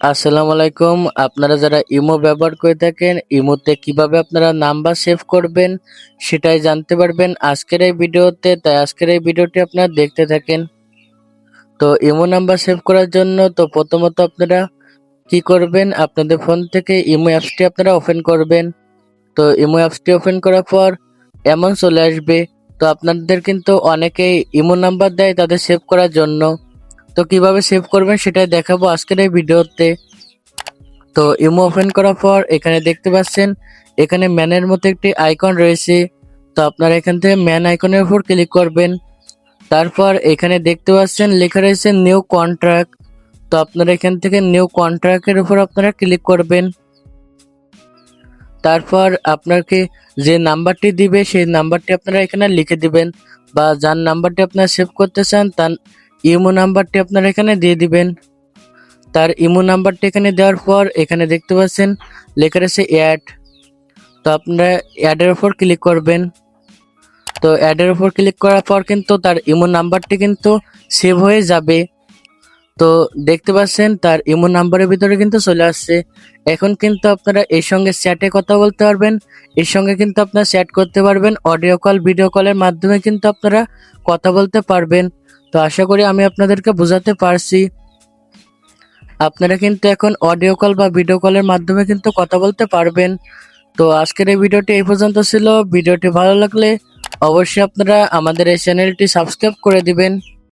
আসসালামু আলাইকুম। আপনারা যারা ইমো ব্যবহার করে থাকেন, ইমোতে কিভাবে আপনারা নাম্বার সেভ করবেন সেটাই জানতে পারবেন আজকের এই ভিডিওতে। তাই আজকের এই ভিডিওটি আপনারা দেখতে থাকেন। তো ইমো নাম্বার সেভ করার জন্য প্রথমত আপনারা কি করবেন, আপনাদের ফোন থেকে ইমো অ্যাপসটি আপনারা ওপেন করবেন। তো ইমো অ্যাপসটি ওপেন করার পর এমন চলে আসবে। তো আপনাদের কিন্তু অনেকেই ইমো নাম্বার দেয় তাদের সেভ করার জন্য। তো কিভাবে সেভ করবেন সেটাই দেখাবো আজকের এই ভিডিওতে। তো ইমো ওপেন করার পর এখানে দেখতে পাচ্ছেন এখানে ম্যানের মতো একটি আইকন রয়েছে। তো আপনারা এখান থেকে ম্যান আইকনের উপর ক্লিক করবেন। তারপর এখানে দেখতে পাচ্ছেন লেখা রয়েছে নিউ কন্ট্রাক্ট। তো আপনারা এখান থেকে নিউ কন্ট্রাক্টের উপর আপনারা ক্লিক করবেন। তারপর আপনাকে যে নাম্বারটি দিবে সেই নাম্বারটি আপনারা এখানে লিখে দিবেন, বা যার নাম্বারটি আপনারা সেভ করতে চান তার ইমো নাম্বারটি আপনারা এখানে দিয়ে দিবেন। তার ইমো নাম্বারটি এখানে দেওয়ার পর এখানে দেখতে পাচ্ছেন লেখা রয়েছে অ্যাড। তো আপনারা অ্যাডের উপর ক্লিক করবেন। তো অ্যাডের উপর ক্লিক করার পর কিন্তু তার ইমো নাম্বারটি কিন্তু সেভ হয়ে যাবে। তো দেখতে পাচ্ছেন তার ইমো নাম্বারের ভিতরে কিন্তু চলে আসছে। এখন কিন্তু আপনারা এর সঙ্গে চ্যাটে কথা বলতে পারবেন। এর সঙ্গে কিন্তু আপনারা চ্যাট করতে পারবেন, অডিও কল ভিডিও কলের মাধ্যমে কিন্তু আপনারা কথা বলতে পারবেন। তো আশা করি আমি আপনাদেরকে বোঝাতে পারছি। আপনারা কিন্তু এখন অডিও কল বা ভিডিও কলের মাধ্যমে কিন্তু কথা বলতে পারবেন। তো আজকের এই ভিডিওটি এই পর্যন্ত ছিল। ভিডিওটি ভালো লাগলে অবশ্যই আপনারা আমাদের এই চ্যানেলটি সাবস্ক্রাইব করে দিবেন।